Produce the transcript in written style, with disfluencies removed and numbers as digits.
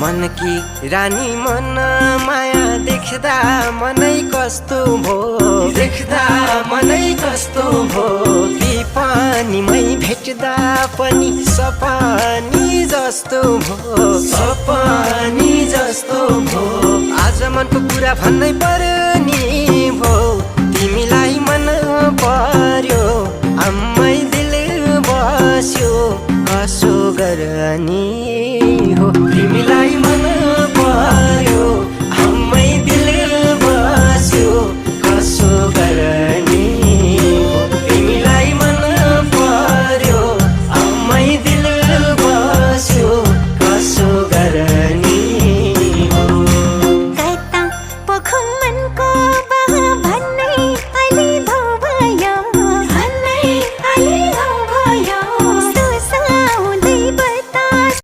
मनकी रानी मन माया देख्दा मनै कस्तो भो देख्दा मनै कस्तो भो कि पानीमै भेट्दा पनि सपानी जस्तो भो सपानी जस्तो भो आज मनको कुरा भन्नै पर्यो नि भो तिमीलाई मन पर्यो आम्मै दिल बस्यो कसो गर्ने हो तिमीलाई